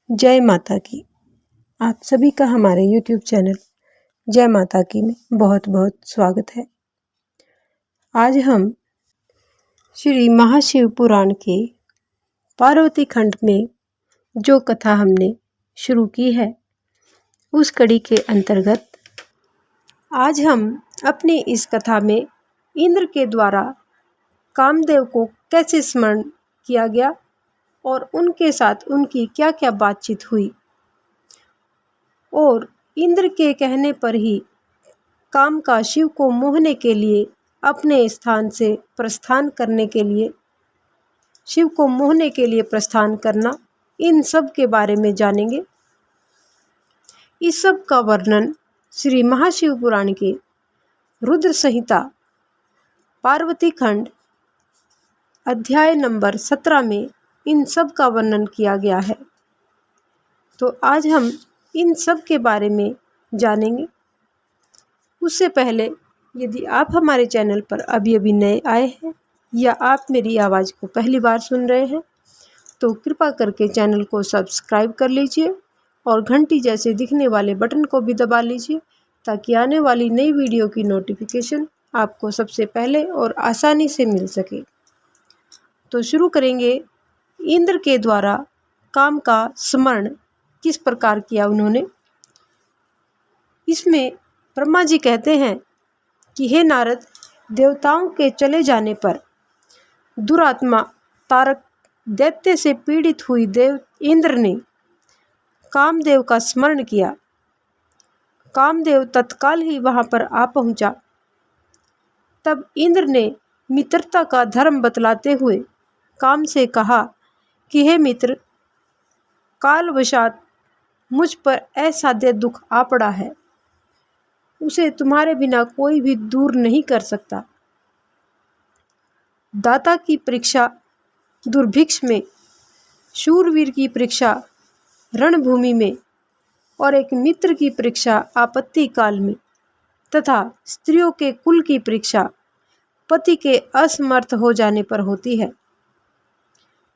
जय माता की। आप सभी का हमारे YouTube चैनल जय माता की में बहुत बहुत स्वागत है। आज हम श्री महाशिव पुराण के पार्वती खंड में जो कथा हमने शुरू की है उस कड़ी के अंतर्गत आज हम अपनी इस कथा में इंद्र के द्वारा कामदेव को कैसे स्मरण किया गया और उनके साथ उनकी क्या क्या बातचीत हुई और इंद्र के कहने पर ही काम का शिव को मोहने के लिए अपने स्थान से प्रस्थान करने के लिए शिव को मोहने के लिए प्रस्थान करना, इन सब के बारे में जानेंगे। इस सब का वर्णन श्री महाशिव पुराण के रुद्र संहिता पार्वती खंड अध्याय नंबर 17 में इन सब का वर्णन किया गया है। तो आज हम इन सब के बारे में जानेंगे। उससे पहले यदि आप हमारे चैनल पर अभी अभी नए आए हैं या आप मेरी आवाज़ को पहली बार सुन रहे हैं तो कृपा करके चैनल को सब्सक्राइब कर लीजिए और घंटी जैसे दिखने वाले बटन को भी दबा लीजिए ताकि आने वाली नई वीडियो की नोटिफिकेशन आपको सबसे पहले और आसानी से मिल सके। तो शुरू करेंगे। इंद्र के द्वारा काम का स्मरण किस प्रकार किया उन्होंने। इसमें ब्रह्मा जी कहते हैं कि हे नारद, देवताओं के चले जाने पर दुरात्मा तारक दैत्य से पीड़ित हुई देव इंद्र ने कामदेव का स्मरण किया। कामदेव तत्काल ही वहां पर आ पहुंचा। तब इंद्र ने मित्रता का धर्म बतलाते हुए काम से कहा कि हे मित्र, कालवशात मुझ पर असाध्य दुख आ पड़ा है, उसे तुम्हारे बिना कोई भी दूर नहीं कर सकता। दाता की परीक्षा दुर्भिक्ष में, शूरवीर की परीक्षा रणभूमि में और एक मित्र की परीक्षा आपत्ति काल में तथा स्त्रियों के कुल की परीक्षा पति के असमर्थ हो जाने पर होती है।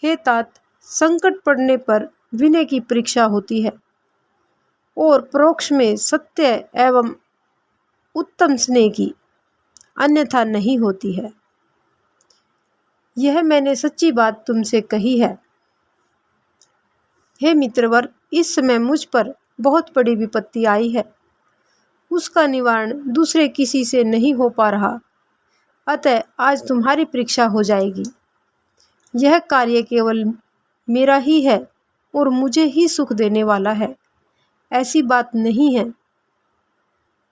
हे तात, संकट पड़ने पर विनय की परीक्षा होती है और परोक्ष में सत्य एवं उत्तम स्नेह की, अन्यथा नहीं होती है। यह मैंने सच्ची बात तुमसे कही है। हे मित्रवर, इस समय मुझ पर बहुत बड़ी विपत्ति आई है, उसका निवारण दूसरे किसी से नहीं हो पा रहा, अतः आज तुम्हारी परीक्षा हो जाएगी। यह कार्य केवल मेरा ही है और मुझे ही सुख देने वाला है, ऐसी बात नहीं है।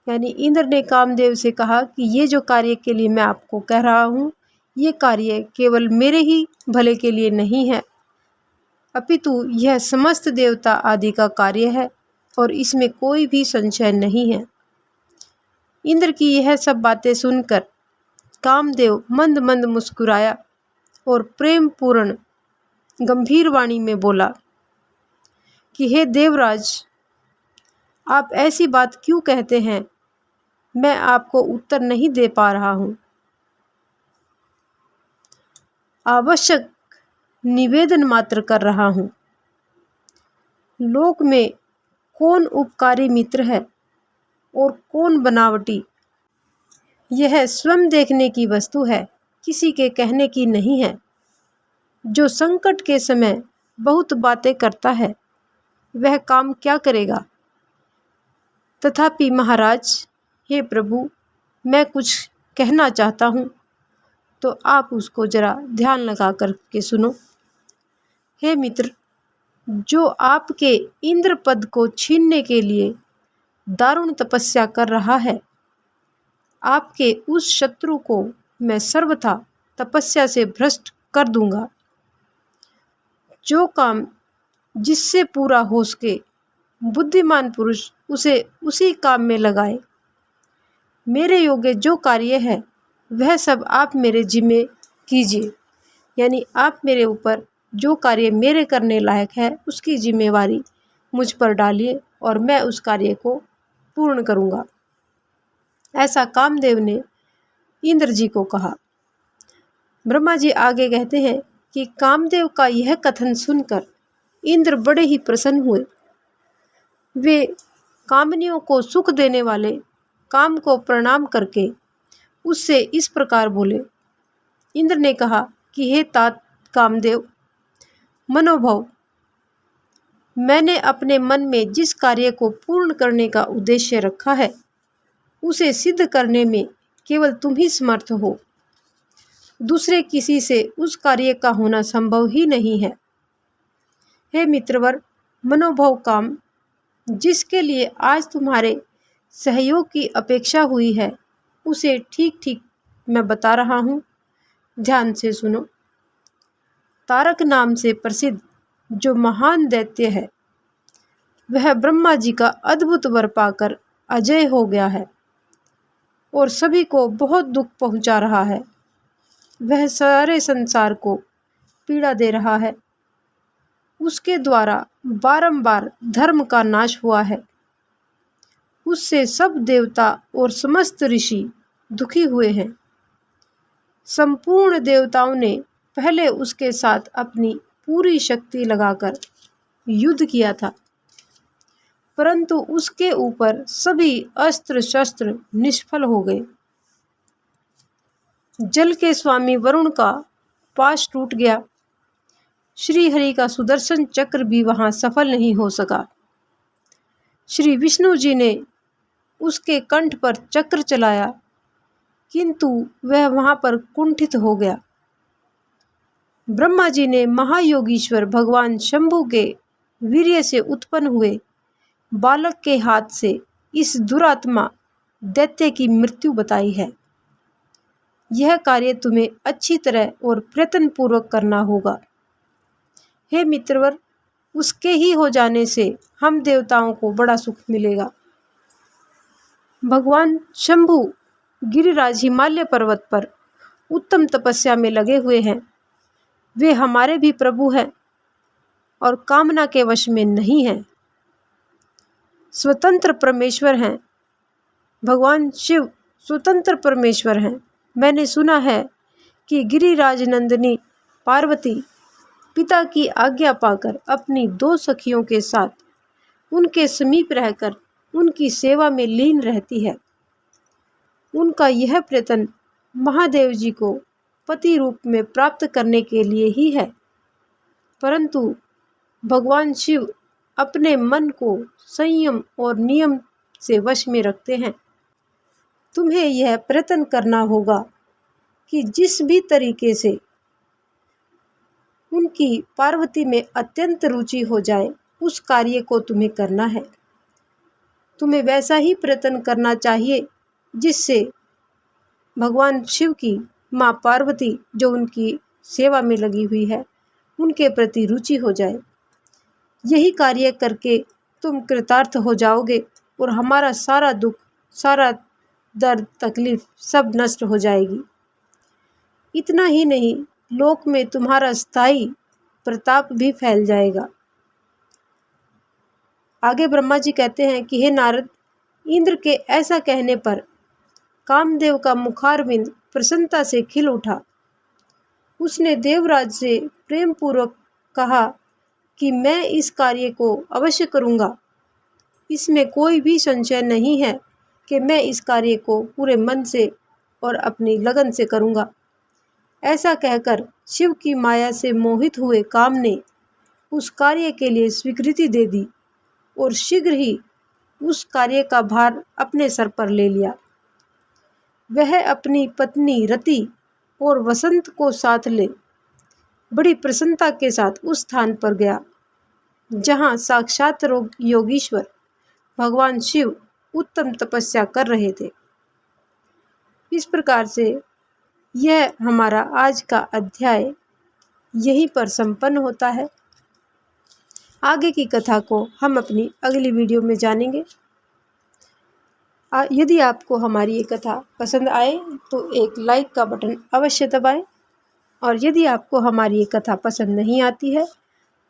यानी इंद्र ने कामदेव से कहा कि ये जो कार्य के लिए मैं आपको कह रहा हूँ, ये कार्य केवल मेरे ही भले के लिए नहीं है, अपितु यह समस्त देवता आदि का कार्य है और इसमें कोई भी संशय नहीं है। इंद्र की यह सब बातें सुनकर कामदेव मंद मंद मुस्कुराया और प्रेम पूर्ण गंभीर वाणी में बोला कि हे देवराज, आप ऐसी बात क्यों कहते हैं? मैं आपको उत्तर नहीं दे पा रहा हूँ। आवश्यक निवेदन मात्र कर रहा हूँ। लोक में कौन उपकारी मित्र है और कौन बनावटी, यह स्वयं देखने की वस्तु है, किसी के कहने की नहीं है। जो संकट के समय बहुत बातें करता है वह काम क्या करेगा? तथापि महाराज, हे प्रभु, मैं कुछ कहना चाहता हूँ तो आप उसको जरा ध्यान लगा कर के सुनो। हे मित्र, जो आपके इंद्र पद को छीनने के लिए दारुण तपस्या कर रहा है, आपके उस शत्रु को मैं सर्वथा तपस्या से भ्रष्ट कर दूंगा। जो काम जिससे पूरा हो सके बुद्धिमान पुरुष उसे उसी काम में लगाए। मेरे योग्य जो कार्य है वह सब आप मेरे जिम्मे कीजिए। यानी आप मेरे ऊपर जो कार्य मेरे करने लायक है उसकी जिम्मेवारी मुझ पर डालिए और मैं उस कार्य को पूर्ण करूँगा। ऐसा कामदेव ने इंद्र जी को कहा। ब्रह्मा जी आगे कहते हैं कि कामदेव का यह कथन सुनकर इंद्र बड़े ही प्रसन्न हुए। वे कामनियों को सुख देने वाले काम को प्रणाम करके उससे इस प्रकार बोले। इंद्र ने कहा कि हे तात कामदेव, मनोभव, मैंने अपने मन में जिस कार्य को पूर्ण करने का उद्देश्य रखा है उसे सिद्ध करने में केवल तुम ही समर्थ हो। दूसरे किसी से उस कार्य का होना संभव ही नहीं है। हे मित्रवर, मनोभव काम जिसके लिए आज तुम्हारे सहयोग की अपेक्षा हुई है उसे ठीक ठीक मैं बता रहा हूँ, ध्यान से सुनो। तारक नाम से प्रसिद्ध जो महान दैत्य है वह ब्रह्मा जी का अद्भुत वर पाकर अजय हो गया है और सभी को बहुत दुख पहुंचा रहा है। वह सारे संसार को पीड़ा दे रहा है। उसके द्वारा बारंबार धर्म का नाश हुआ है। उससे सब देवता और समस्त ऋषि दुखी हुए हैं। संपूर्ण देवताओं ने पहले उसके साथ अपनी पूरी शक्ति लगाकर युद्ध किया था, परंतु उसके ऊपर सभी अस्त्र शस्त्र निष्फल हो गए। जल के स्वामी वरुण का पाश टूट गया। श्री हरि का सुदर्शन चक्र भी वहां सफल नहीं हो सका। श्री विष्णु जी ने उसके कंठ पर चक्र चलाया, किंतु वह वहां पर कुंठित हो गया। ब्रह्मा जी ने महायोगीश्वर भगवान शंभु के वीर्य से उत्पन्न हुए बालक के हाथ से इस दुरात्मा दैत्य की मृत्यु बताई है। यह कार्य तुम्हें अच्छी तरह और प्रयत्न पूर्वक करना होगा। हे मित्रवर, उसके ही हो जाने से हम देवताओं को बड़ा सुख मिलेगा। भगवान शंभु गिरिराज हिमालय पर्वत पर उत्तम तपस्या में लगे हुए हैं। वे हमारे भी प्रभु हैं और कामना के वश में नहीं हैं। स्वतंत्र परमेश्वर हैं। भगवान शिव स्वतंत्र परमेश्वर हैं। मैंने सुना है कि गिरिराज नंदिनी पार्वती पिता की आज्ञा पाकर अपनी 2 सखियों के साथ उनके समीप रहकर उनकी सेवा में लीन रहती है। उनका यह प्रयत्न महादेव जी को पति रूप में प्राप्त करने के लिए ही है, परंतु भगवान शिव अपने मन को संयम और नियम से वश में रखते हैं। तुम्हें यह प्रयत्न करना होगा कि जिस भी तरीके से उनकी पार्वती में अत्यंत रुचि हो जाए उस कार्य को तुम्हें करना है। तुम्हें वैसा ही प्रयत्न करना चाहिए जिससे भगवान शिव की माँ पार्वती जो उनकी सेवा में लगी हुई है उनके प्रति रुचि हो जाए। यही कार्य करके तुम कृतार्थ हो जाओगे और हमारा सारा दुख, सारा दर्द, तकलीफ सब नष्ट हो जाएगी। इतना ही नहीं, लोक में तुम्हारा स्थायी प्रताप भी फैल जाएगा। आगे ब्रह्मा जी कहते हैं कि हे नारद, इंद्र के ऐसा कहने पर कामदेव का मुखारविंद प्रसन्नता से खिल उठा। उसने देवराज से प्रेम पूर्वक कहा कि मैं इस कार्य को अवश्य करूँगा। इसमें कोई भी संशय नहीं है कि मैं इस कार्य को पूरे मन से और अपनी लगन से करूँगा। ऐसा कहकर शिव की माया से मोहित हुए काम ने उस कार्य के लिए स्वीकृति दे दी और शीघ्र ही उस कार्य का भार अपने सर पर ले लिया। वह अपनी पत्नी रति और वसंत को साथ ले बड़ी प्रसन्नता के साथ उस स्थान पर गया जहाँ साक्षात योगीश्वर भगवान शिव उत्तम तपस्या कर रहे थे। इस प्रकार से यह हमारा आज का अध्याय यहीं पर संपन्न होता है। आगे की कथा को हम अपनी अगली वीडियो में जानेंगे। यदि आपको हमारी ये कथा पसंद आए तो एक लाइक का बटन अवश्य दबाएं, और यदि आपको हमारी ये कथा पसंद नहीं आती है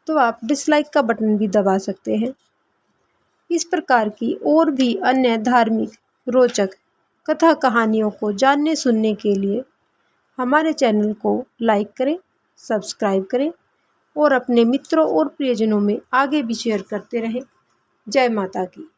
तो आप डिसलाइक का बटन भी दबा सकते हैं। इस प्रकार की और भी अन्य धार्मिक रोचक कथा कहानियों को जानने सुनने के लिए हमारे चैनल को लाइक करें, सब्सक्राइब करें और अपने मित्रों और प्रियजनों में आगे भी शेयर करते रहें। जय माता की।